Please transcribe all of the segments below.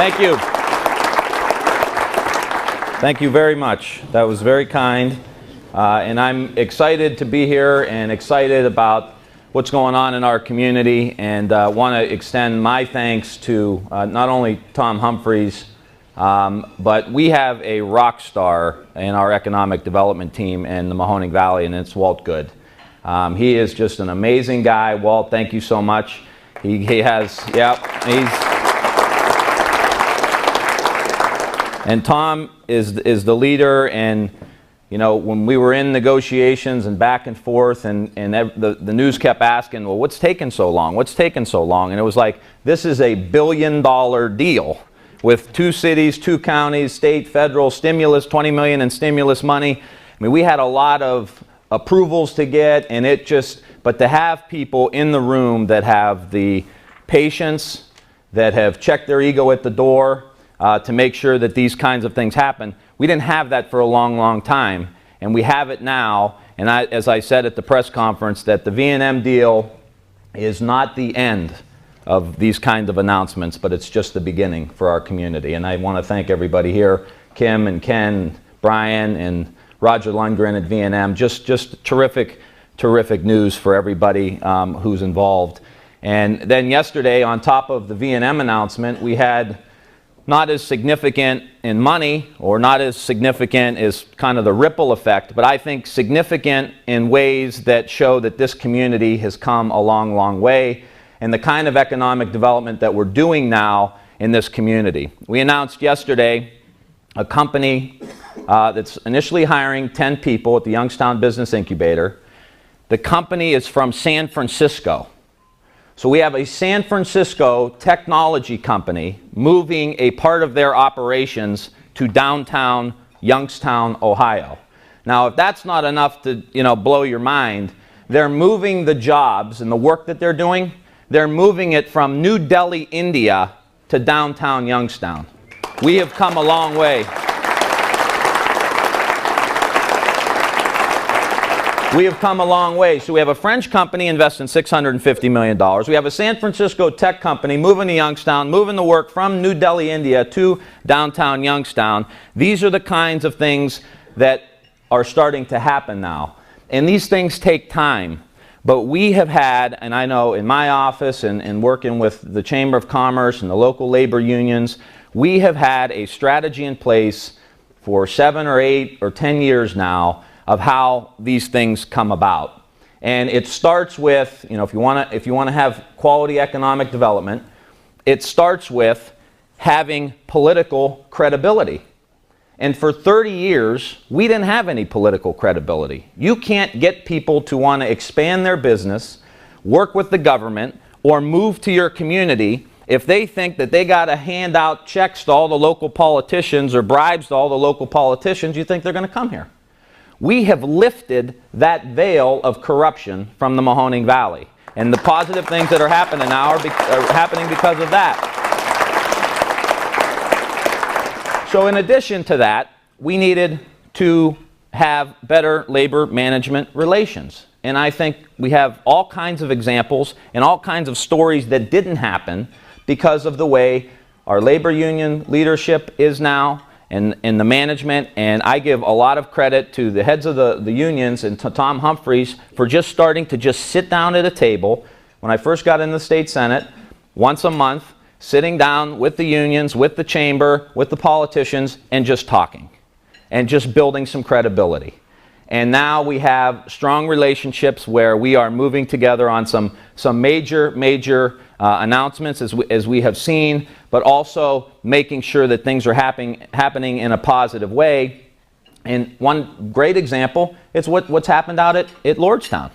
Thank you. Thank you very much. That was very kind. And I'm excited to be here and excited about what's going on in our community, and want to extend my thanks to not only Tom Humphreys, but we have a rock star in our economic development team in the Mahoning Valley, and it's Walt Good. He is just an amazing guy. Walt, thank you so much. He has, and Tom is the leader, and you know, when we were in negotiations and back and forth, and the news kept asking, well, what's taking so long? What's taking so long? And it was like, this is a $1 billion deal with 2 cities, 2 counties, state, federal, stimulus, $20 million in stimulus money. I mean, we had a lot of approvals to get, and but to have people in the room that have the patience, that have checked their ego at the door, to make sure that these kinds of things happen. We didn't have that for a long, long time, and we have it now. And as I said at the press conference, that the V&M deal is not the end of these kinds of announcements, but it's just the beginning for our community. And I want to thank everybody here, Kim and Ken, Brian, and Roger Lundgren at V&M. Just terrific news for everybody who's involved. And then yesterday, on top of the V&M announcement, we had not as significant in money, or not as significant as kind of the ripple effect, but I think significant in ways that show that this community has come a long, long way, and the kind of economic development that we're doing now in this community. We announced yesterday a company that's initially hiring 10 people at the Youngstown Business Incubator. The company is from San Francisco. So we have a San Francisco technology company moving a part of their operations to downtown Youngstown, Ohio. Now, if that's not enough to, blow your mind, they're moving the jobs and the work that they're doing, they're moving it from New Delhi, India to downtown Youngstown. We have come a long way. We have come a long way. So we have a French company investing $650 million. We have a San Francisco tech company moving to Youngstown, moving the work from New Delhi, India to downtown Youngstown. These are the kinds of things that are starting to happen now. And these things take time. But we have had, and I know in my office and working with the Chamber of Commerce and the local labor unions, we have had a strategy in place for 7 or 8 or 10 years now of how these things come about. And it starts with, if you want to have quality economic development, it starts with having political credibility. And for 30 years, we didn't have any political credibility. You can't get people to want to expand their business, work with the government, or move to your community if they think that they got to hand out checks to all the local politicians or bribes to all the local politicians. You think they're going to come here. We have lifted that veil of corruption from the Mahoning Valley. And the positive things that are happening now are happening because of that. So in addition to that, we needed to have better labor management relations. And I think we have all kinds of examples and all kinds of stories that didn't happen because of the way our labor union leadership is now, and the management. And I give a lot of credit to the heads of the unions and to Tom Humphreys for just starting to just sit down at a table. When I first got in the state senate, once a month, sitting down with the unions, with the chamber, with the politicians, and just talking and just building some credibility. And now we have strong relationships where we are moving together on some major announcements as we have seen, but also making sure that things are happening in a positive way. And one great example is what's happened out at Lordstown.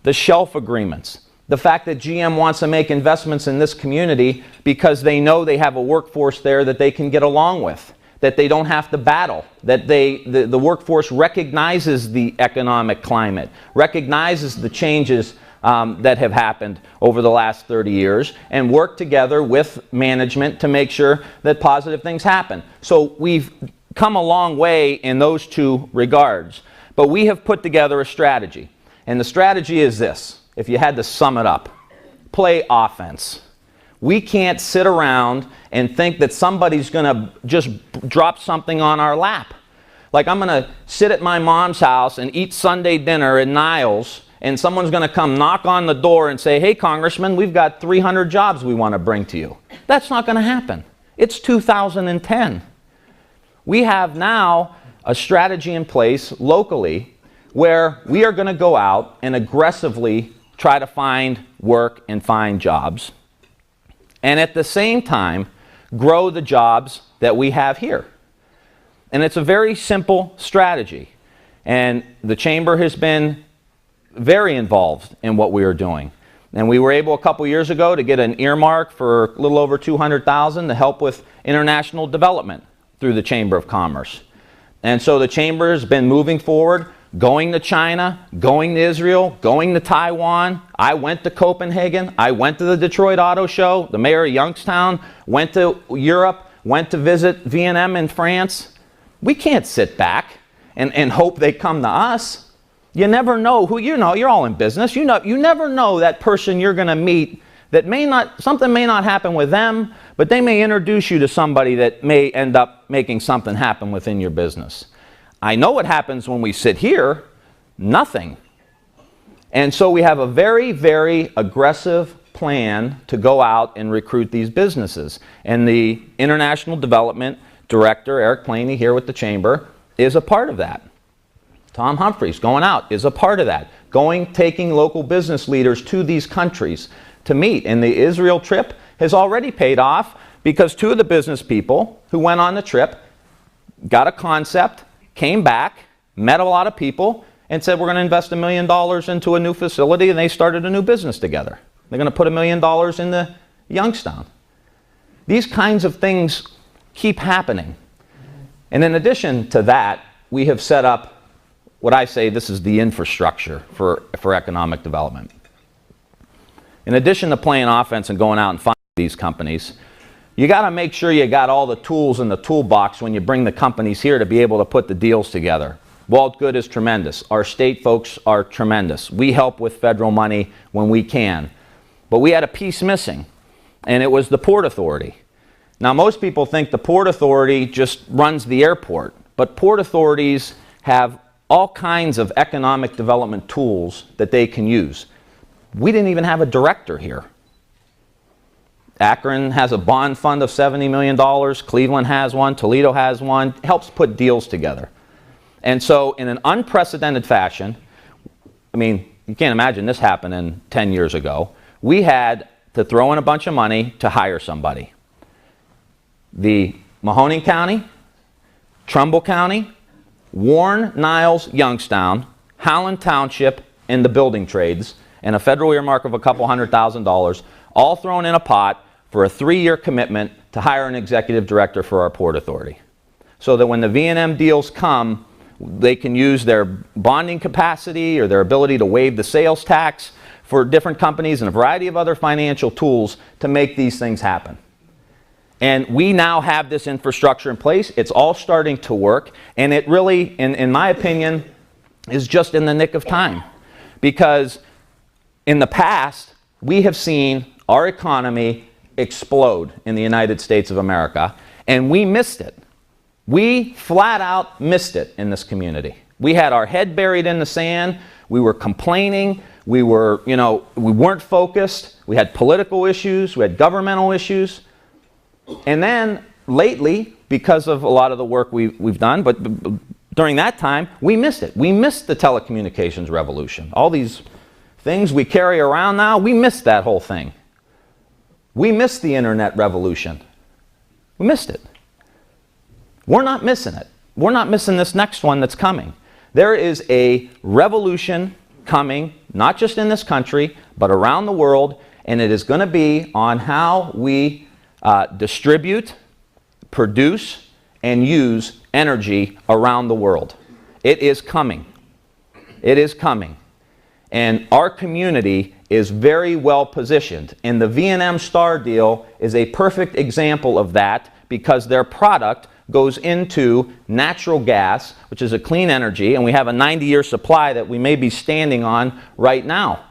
The shelf agreements. The fact that GM wants to make investments in this community because they know they have a workforce there that they can get along with, that they don't have to battle, that the workforce recognizes the economic climate, recognizes the changes that have happened over the last 30 years, and work together with management to make sure that positive things happen. So we've come a long way in those 2 regards. But we have put together a strategy. And the strategy is this, if you had to sum it up: play offense. We can't sit around and think that somebody's going to just drop something on our lap. Like I'm going to sit at my mom's house and eat Sunday dinner at Niles, and someone's going to come knock on the door and say, hey, Congressman, we've got 300 jobs we want to bring to you. That's not going to happen. It's 2010. We have now a strategy in place locally where we are going to go out and aggressively try to find work and find jobs, and at the same time grow the jobs that we have here. And it's a very simple strategy. And the Chamber has been very involved in what we are doing. And we were able a couple years ago to get an earmark for a little over $200,000 to help with international development through the Chamber of Commerce. And so the Chamber has been moving forward, going to China, going to Israel, going to Taiwan. I went to Copenhagen. I went to the Detroit Auto Show. The mayor of Youngstown went to Europe, went to visit V&M in France. We can't sit back and hope they come to us. You never know who, you're all in business. You never know that person you're going to meet that something may not happen with them, but they may introduce you to somebody that may end up making something happen within your business. I know what happens when we sit here, nothing. And so we have a very, very aggressive plan to go out and recruit these businesses. And the International Development Director, Eric Planey, here with the Chamber, is a part of that. Tom Humphreys, going out, is a part of that. Taking local business leaders to these countries to meet. And the Israel trip has already paid off because two of the business people who went on the trip got a concept, came back, met a lot of people, and said, we're going to invest $1 million into a new facility, and they started a new business together. They're going to put $1 million into Youngstown. These kinds of things keep happening. And in addition to that, we have set up what I say this is the infrastructure for economic development. In addition to playing offense and going out and finding these companies, you got to make sure you got all the tools in the toolbox when you bring the companies here to be able to put the deals together. Walt Good is tremendous. Our state folks are tremendous. We help with federal money when we can. But we had a piece missing, and it was the Port Authority. Now, most people think the Port Authority just runs the airport, but port authorities have all kinds of economic development tools that they can use. We didn't even have a director here. Akron has a bond fund of $70 million. Cleveland has one. Toledo has one. Helps put deals together. And so in an unprecedented fashion, I mean, you can't imagine this happening 10 years ago, we had to throw in a bunch of money to hire somebody. The Mahoning County, Trumbull County, Warren, Niles, Youngstown, Howland Township, and the building trades, and a federal earmark of a couple $100,000, all thrown in a pot for a 3-year commitment to hire an executive director for our Port Authority. So that when the V&M deals come, they can use their bonding capacity or their ability to waive the sales tax for different companies and a variety of other financial tools to make these things happen. And we now have this infrastructure in place. It's all starting to work. And it really, in my opinion, is just in the nick of time. Because in the past, we have seen our economy explode in the United States of America, and we missed it. We flat out missed it in this community. We had our head buried in the sand. We were complaining. We weren't focused. We had political issues. We had governmental issues. And then lately, because of a lot of the work we've done, but during that time, we missed it. We missed the telecommunications revolution. All these things we carry around now, we missed that whole thing. We missed the internet revolution. We missed it. We're not missing it. We're not missing this next one that's coming. There is a revolution coming, not just in this country, but around the world, and it is going to be on how we distribute, produce, and use energy around the world. It is coming. It is coming. And our community is very well positioned. And the V&M Star deal is a perfect example of that because their product goes into natural gas, which is a clean energy, and we have a 90-year supply that we may be standing on right now.